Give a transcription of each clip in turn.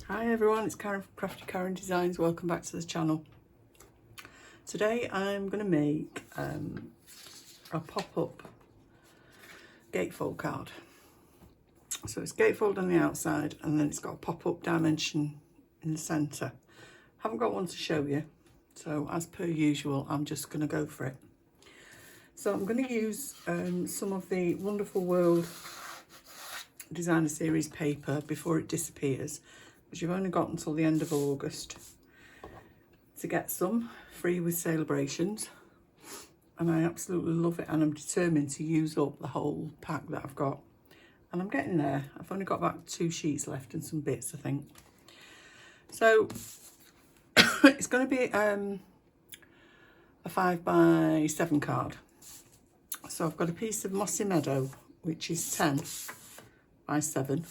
Hi everyone, it's Karen from Craftykarendesigns. Welcome back to the channel. Today I'm going to make a pop-up gatefold card. So it's gatefold on the outside and then it's got a pop-up dimension in the centre. Haven't got one to show you, so as per usual I'm just going to go for it. So I'm going to use some of the Wonderful World Designer Series paper before it disappears, because you've only got until the end of August to get some free with Sale-a-Brations, and I absolutely love it and I'm determined to use up the whole pack that I've got, and I'm getting there. I've only got about 2 sheets left and some bits, I think. So it's going to be a 5x7 card. So I've got a piece of Mossy Meadow which is 10 by 7,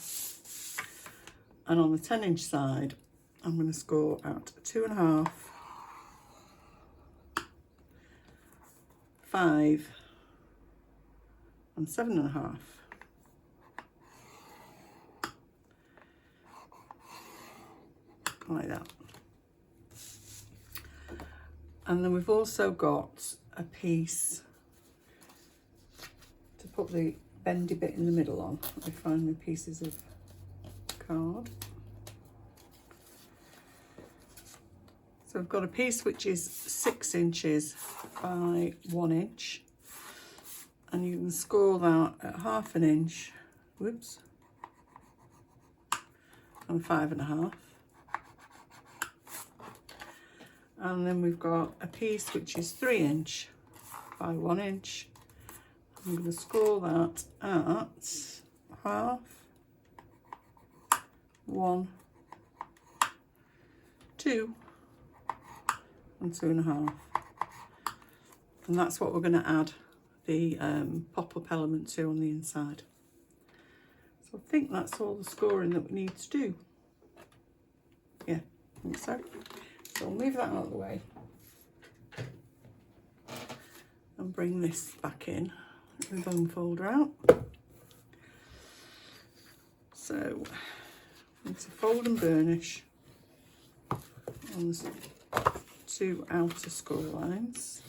and on the 10-inch side I'm going to score out 2.5, 5 and 7.5. Like that. And then we've also got a piece to put the bendy bit in the middle on. Let me find my pieces of card. So I've got a piece which is 6 inches by 1 inch, and you can score that at 1/2 inch, whoops, and 5.5. And then we've got a piece which is 3 inch by 1 inch. I'm going to score that at 1/2, 1, 2 and 2.5, and that's what we're going to add the pop-up element to on the inside. So I think that's all the scoring that we need to do. Yeah, I think so. So I'll move that out of the way and bring this back in. The bone folder out. So I need to fold and burnish on the 2 outer score lines.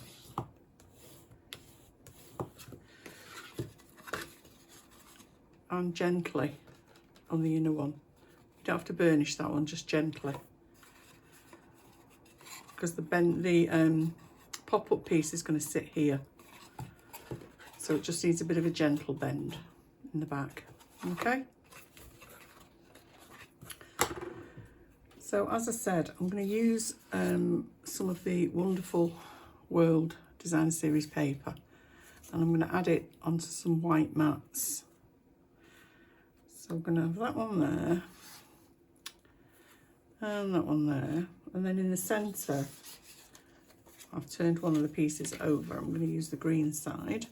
And gently on the inner one. You don't have to burnish that one, just gently, because the pop-up piece is going to sit here. So it just needs a bit of a gentle bend in the back, okay? So as I said, I'm going to use some of the Wonderful World Designer Series paper, and I'm going to add it onto some white mats. So I'm going to have that one there, and that one there, and then in the centre, I've turned one of the pieces over. I'm going to use the green side.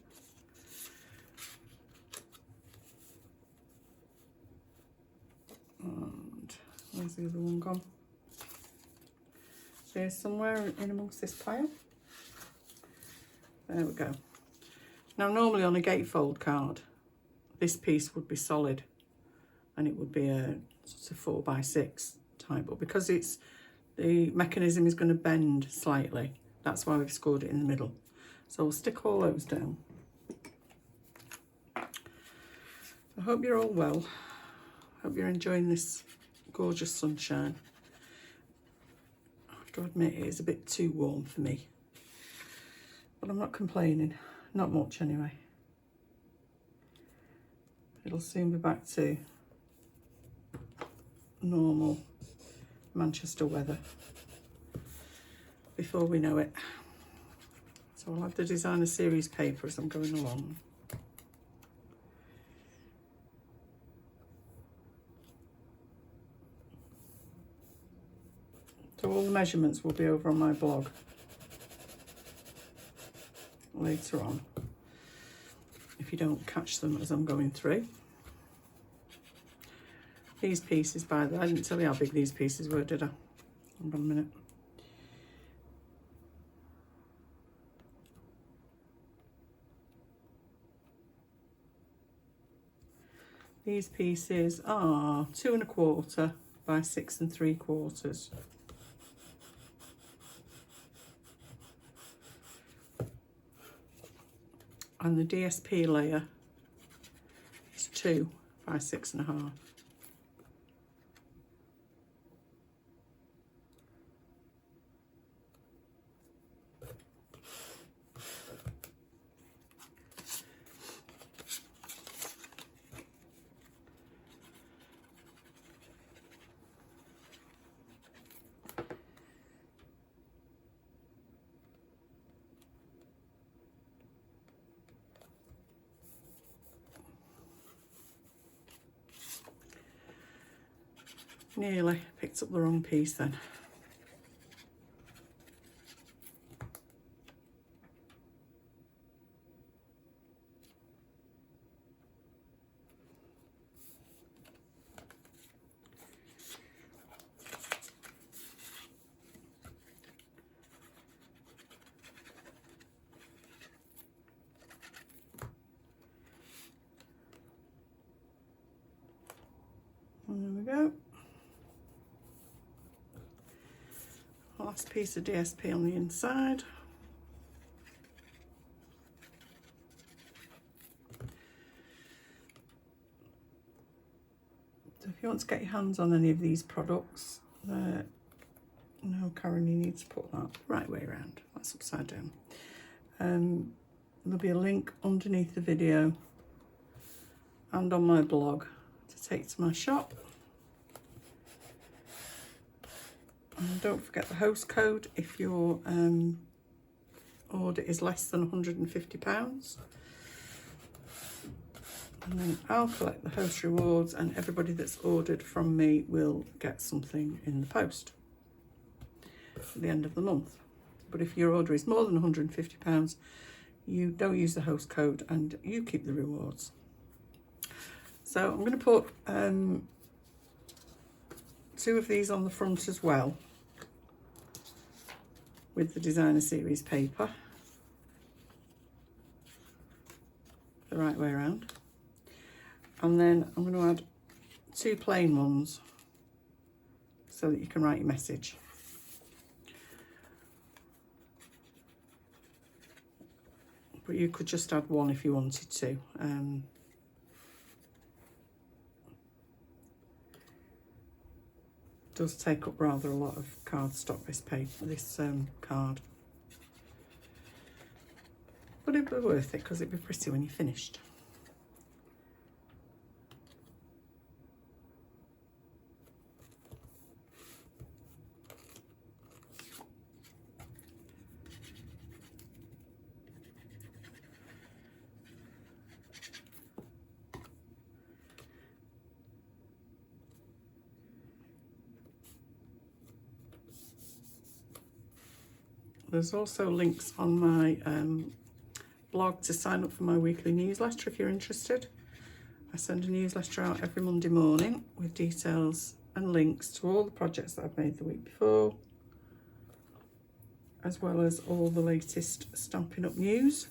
And where's the other one gone? There's somewhere in amongst this pile. There we go. Now normally on a gatefold card, this piece would be solid and it would be a sort of 4x6 type, but because it's the mechanism is going to bend slightly, that's why we've scored it in the middle. So we'll stick all those down. I hope you're all well. Hope you're enjoying this gorgeous sunshine. I have to admit it is a bit too warm for me, but I'm not complaining, not much anyway. It'll soon be back to normal Manchester weather before we know it. So I'll add the Designer Series paper as I'm going along. So all the measurements will be over on my blog later on, if you don't catch them as I'm going through. These pieces, by the way, I didn't tell you how big these pieces were, did I? Hold on a minute. These pieces are 2 1/4 by 6 3/4. And the DSP layer is 2 by 6 1/2. Nearly picked up the wrong piece then. And there we go. Last piece of DSP on the inside. So if you want to get your hands on any of these products, no, Karen, you need to put that right way around. That's upside down. There'll be a link underneath the video and on my blog to take to my shop. And don't forget the host code if your order is less than £150. And then I'll collect the host rewards, and everybody that's ordered from me will get something in the post at the end of the month. But if your order is more than £150, you don't use the host code and you keep the rewards. So I'm going to put 2 of these on the front as well, with the designer series paper, the right way around. And then I'm going to add 2 plain ones so that you can write your message. But you could just add 1 if you wanted to. Does take up rather a lot of cardstock, this paper, this card. But it'd be worth it because it'd be pretty when you're finished. There's also links on my blog to sign up for my weekly newsletter if you're interested. I send a newsletter out every Monday morning with details and links to all the projects that I've made the week before, as well as all the latest Stampin' Up news.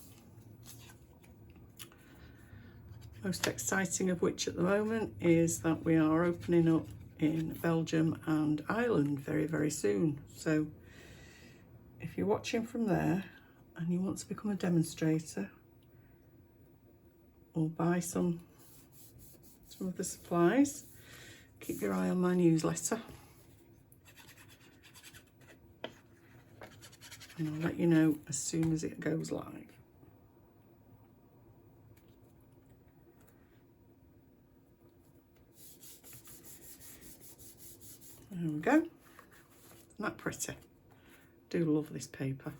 Most exciting of which at the moment is that we are opening up in Belgium and Ireland very, very soon. So if you're watching from there and you want to become a demonstrator or buy some of the supplies, keep your eye on my newsletter and I'll let you know as soon as it goes live. There we go. Isn't that pretty? Do love this paper.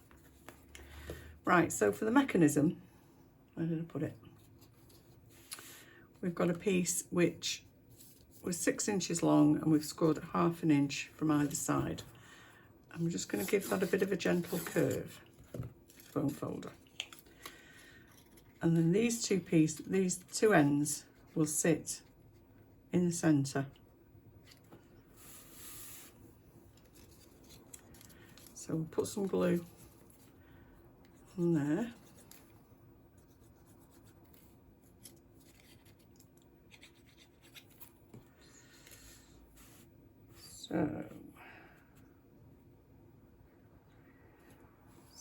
Right, so for the mechanism, where did I put it? We've got a piece which was 6 inches long and we've scored 1/2 inch from either side. I'm just going to give that a bit of a gentle curve, bone folder. And then these two ends will sit in the centre. So we'll put some glue on there. So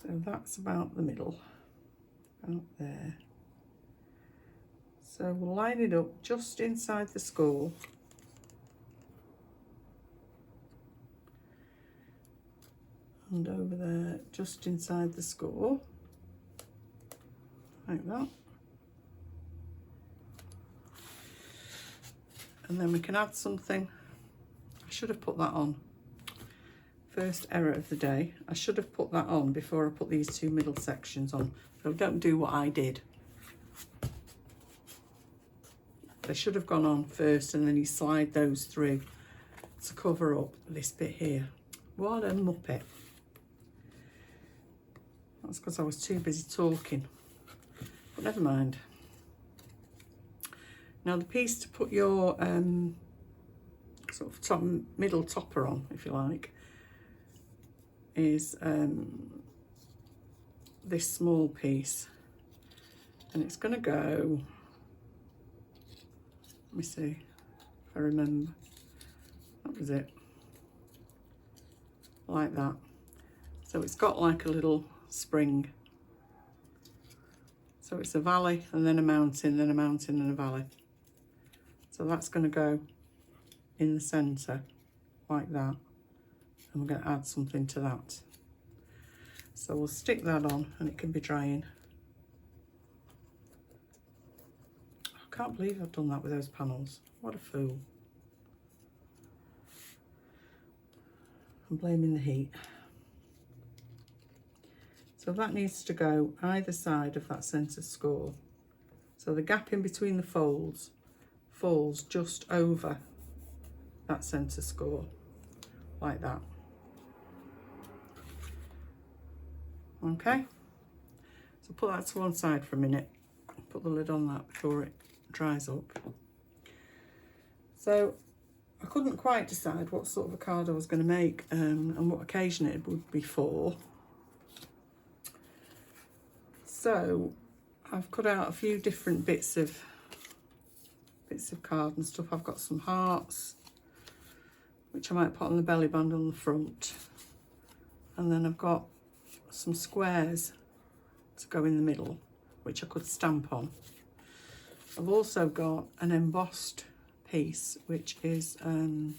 that's about the middle, out there. So we'll line it up just inside the score. And over there, just inside the score, like that. And then we can add something. I should have put that on. First error of the day. I should have put that on before I put these two middle sections on. So don't do what I did. They should have gone on first and then you slide those through to cover up this bit here. What a muppet. That's because I was too busy talking. But never mind. Now the piece to put your sort of top, middle topper on, if you like, is this small piece. And it's going to go, let me see if I remember. That was it. Like that. So it's got like a little spring. So it's a valley and then a mountain, then a mountain and a valley. So that's going to go in the centre like that. And we're going to add something to that. So we'll stick that on and it can be drying. I can't believe I've done that with those panels. What a fool. I'm blaming the heat. So that needs to go either side of that centre score. So the gap in between the folds falls just over that centre score, like that. Okay, so put that to one side for a minute. Put the lid on that before it dries up. So I couldn't quite decide what sort of a card I was going to make and what occasion it would be for. So I've cut out a few different bits of card and stuff. I've got some hearts, which I might put on the belly band on the front. And then I've got some squares to go in the middle, which I could stamp on. I've also got an embossed piece, which is, I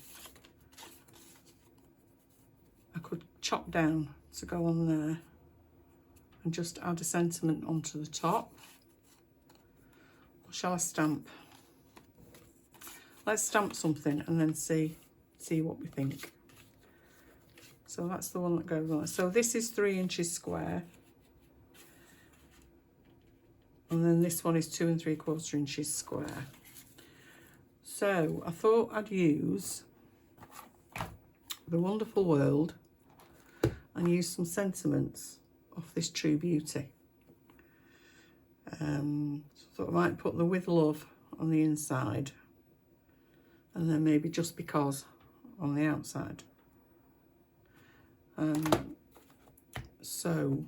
could chop down to go on there and just add a sentiment onto the top. Or shall I stamp? Let's stamp something and then see what we think. So that's the one that goes on. So this is 3 inches square. And then this one is 2 3/4 inches square. So I thought I'd use The Wonderful World and use some sentiments off this True Beauty. So I thought I might put the With Love on the inside and then maybe Just Because on the outside. So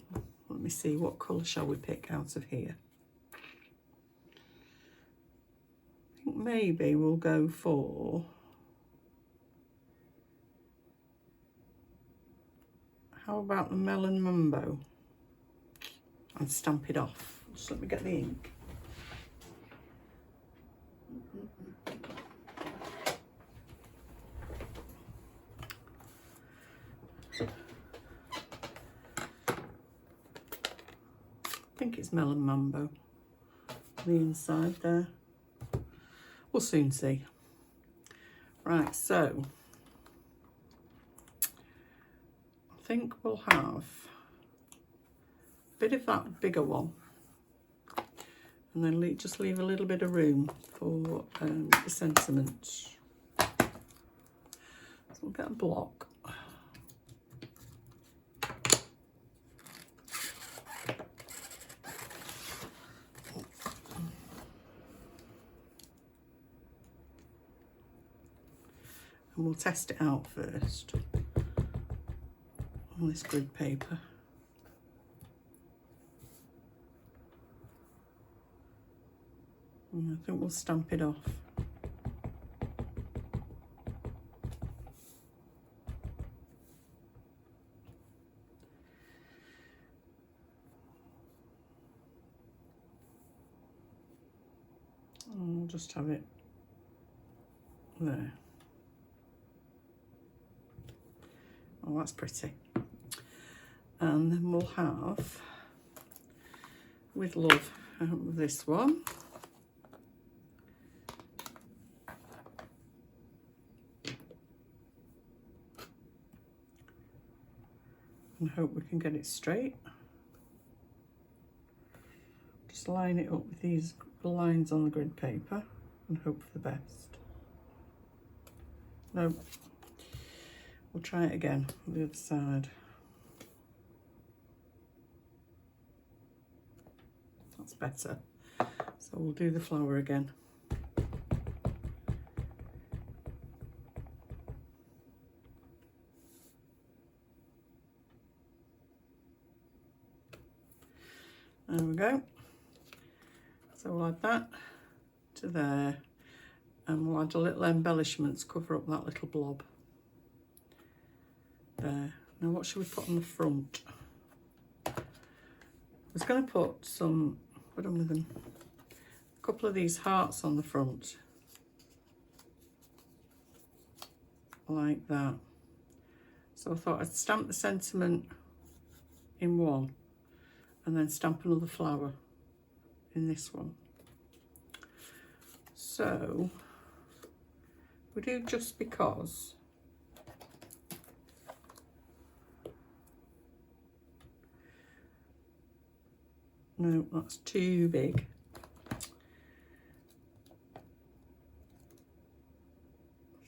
let me see, what colour shall we pick out of here? I think maybe we'll go for, how about the Melon Mumbo? And stamp it off. Just let me get the ink. I think it's Melon Mambo on the inside there. We'll soon see. Right, so I think we'll have a bit of that bigger one and then just leave a little bit of room for the sentiment. So we'll get a block. And we'll test it out first on this grid paper. And I think we'll stamp it off. And we'll just have it there. Oh, that's pretty. And then we'll have, with love, this one. And hope we can get it straight. Just line it up with these lines on the grid paper and hope for the best. No, we'll try it again on the other side. That's better. So we'll do the flower again. There we go. So we'll add that to there, and we'll add a little embellishments, cover up that little blob. There. Now what should we put on the front? I was going to put some, put on with them, a couple of these hearts on the front. Like that. So I thought I'd stamp the sentiment in one and then stamp another flower in this one. So we do just because. No, that's too big.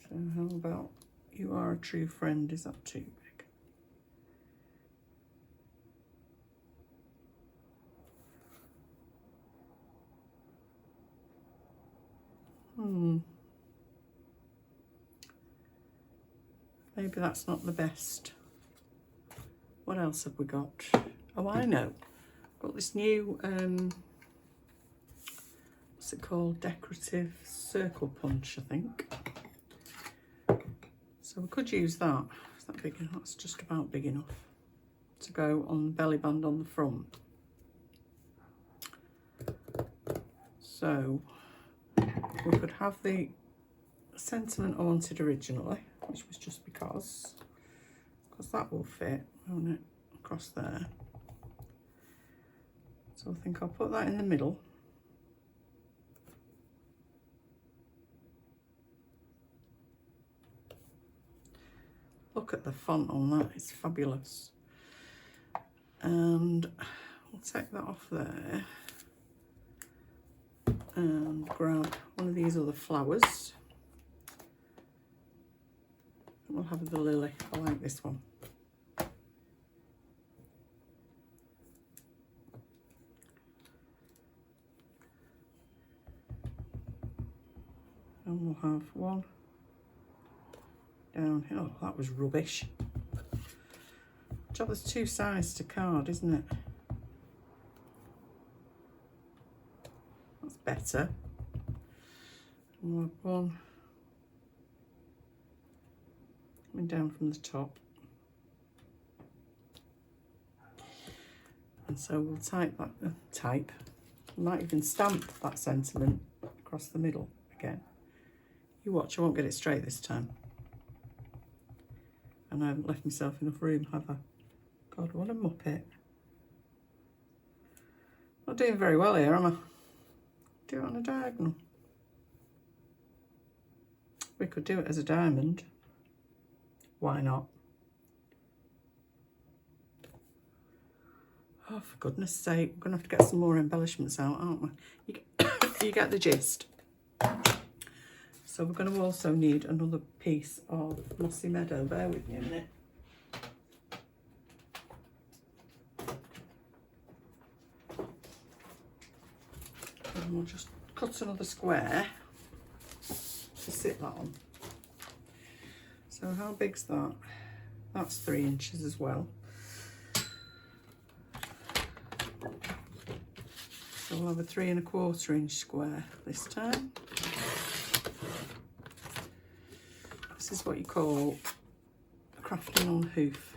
So how about you are a true friend? Is that too big? Maybe that's not the best. What else have we got? Oh, I know. Got this new, what's it called? Decorative circle punch, I think. So we could use that. Is that big enough? That's just about big enough to go on the belly band on the front. So we could have the sentiment I wanted originally, which was just because that will fit, won't it, across there. So I think I'll put that in the middle. Look at the font on that, it's fabulous. And we'll take that off there and grab one of these other flowers. We'll have the lily. I like this one. And we'll have one down here. Oh, that was rubbish. There's two sides to card, isn't it? That's better. And we'll have one coming down from the top. And so we'll type that, we might even stamp that sentiment across the middle again. You watch, I won't get it straight this time. And I haven't left myself enough room, have I? God, what a muppet. Not doing very well here, am I? Do it on a diagonal. We could do it as a diamond. Why not? Oh, for goodness sake, we're going to have to get some more embellishments out, aren't we? You get the gist. So we're going to also need another piece of Mossy Meadow. Bear with me a minute. And we'll just cut another square to sit that on. So how big's that? That's 3 inches as well. So we'll have a 3 1/4 inch square this time. This is what you call crafting on hoof.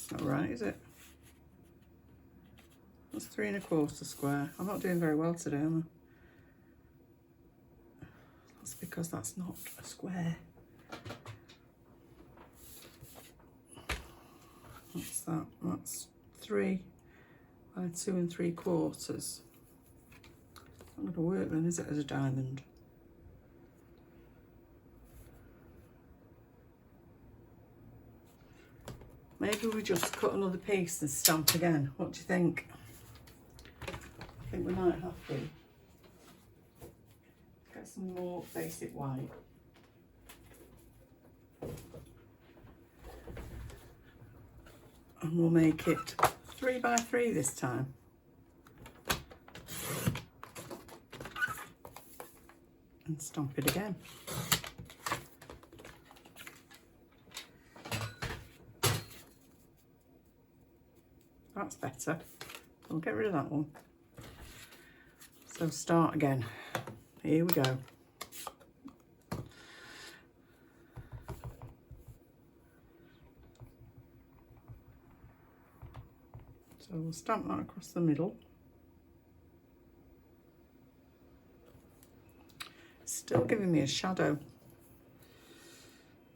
That's not right, is it? That's 3 1/4 square. I'm not doing very well today, am I? That's because that's not a square. What's that? That's 3 by 2 3/4. Not going to work then, is it, as a diamond? Maybe we just cut another piece and stamp again. What do you think? I think we might have to. Get some more basic white. And we'll make it 3 by 3 this time. And stamp it again. That's better. I'll get rid of that one. So start again. Here we go. So we'll stamp that across the middle. Still giving me a shadow. I'm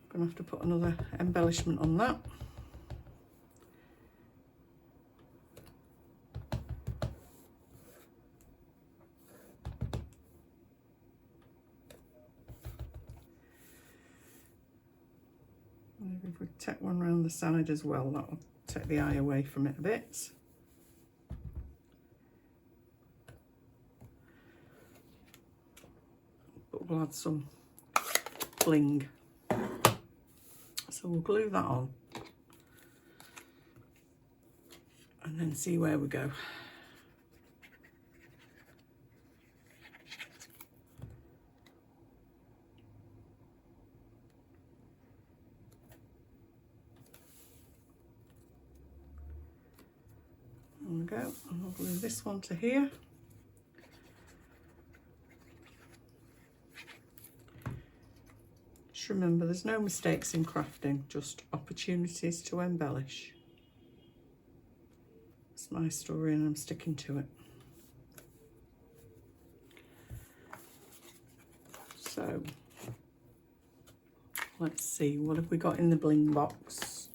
going to have to put another embellishment on that. Maybe if we take one around the side as well, that'll take the eye away from it a bit. But we'll add some bling. So we'll glue that on and then see where we go. There we go, and I'll glue this one to here. Just remember, there's no mistakes in crafting, just opportunities to embellish. It's my story and I'm sticking to it. So, let's see, what have we got in the bling box?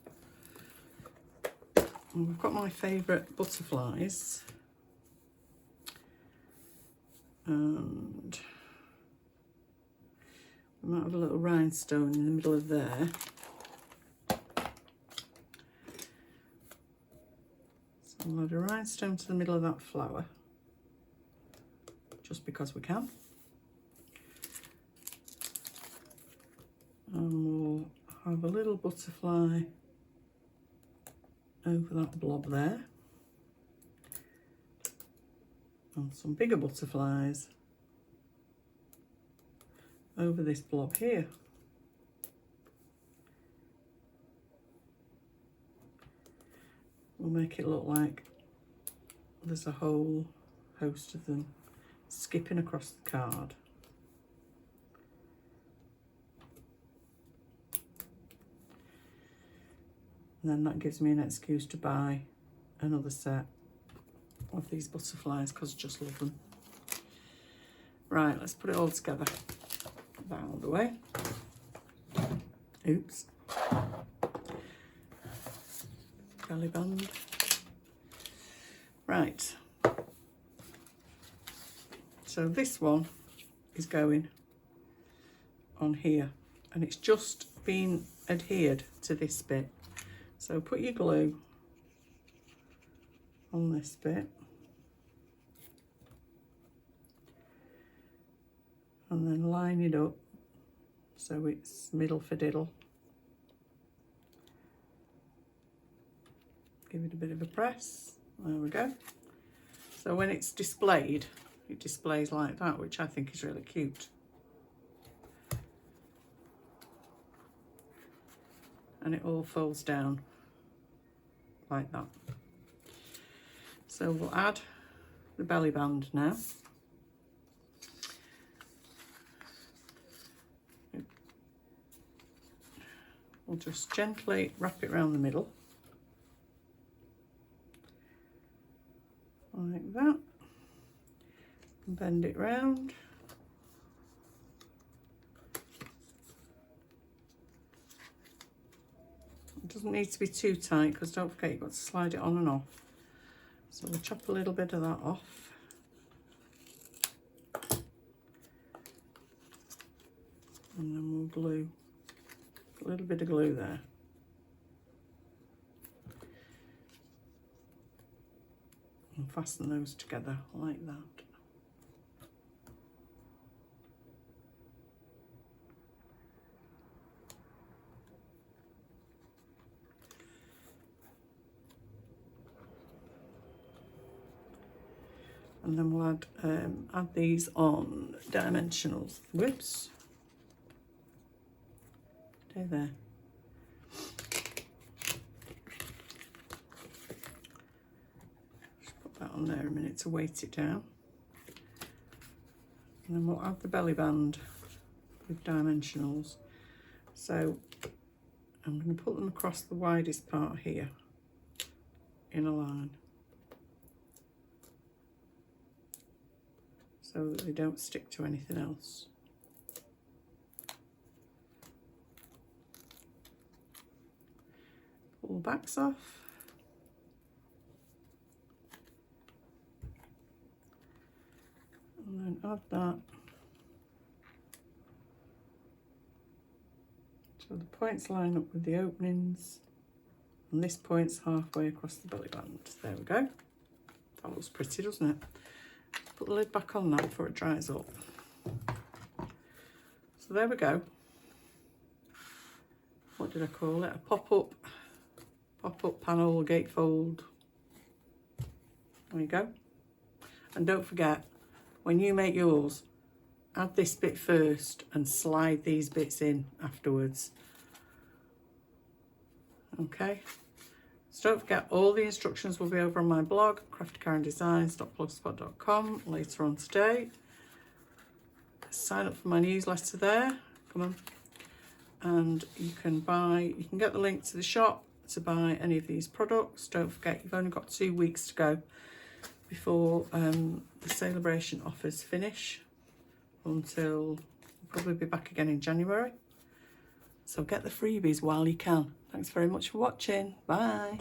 Well, we've got my favourite butterflies. And we might have a little rhinestone in the middle of there. So I'll add a rhinestone to the middle of that flower, just because we can. And we'll have a little butterfly over that blob there. And some bigger butterflies over this blob here. We'll make it look like there's a whole host of them skipping across the card. And then that gives me an excuse to buy another set of these butterflies because I just love them. Right, let's put it all together. Put that out of the way. Oops. Belly band. Right. So this one is going on here and it's just been adhered to this bit. So put your glue on this bit and then line it up so it's middle for diddle. Give it a bit of a press. There we go. So when it's displayed, it displays like that, which I think is really cute. And it all folds down like that. So we'll add the belly band now. We'll just gently wrap it around the middle. that. And bend it round. It doesn't need to be too tight because don't forget you've got to slide it on and off. So we'll chop a little bit of that off. And then we'll glue a little bit of glue there. And fasten those together like that. And then we'll add these on dimensionals. Whoops. Stay there. Just put that on there a minute to weight it down. And then we'll add the belly band with dimensionals. So I'm going to put them across the widest part here in a line, so that they don't stick to anything else. Pull the backs off. And then add that. So the points line up with the openings, and this point's halfway across the belly band. There we go. That looks pretty, doesn't it? Put the lid back on that before it dries up. So there we go. What did I call it? A pop-up panel gatefold. There you go. And don't forget, when you make yours, add this bit first and slide these bits in afterwards. Okay. So don't forget, all the instructions will be over on my blog, craftykarendesigns.blogspot.com, later on today. Sign up for my newsletter there. Come on. And you can get the link to the shop to buy any of these products. Don't forget, you've only got 2 weeks to go before the Sale-a-Bration offers finish, until we'll probably be back again in January. So get the freebies while you can. Thanks very much for watching. Bye.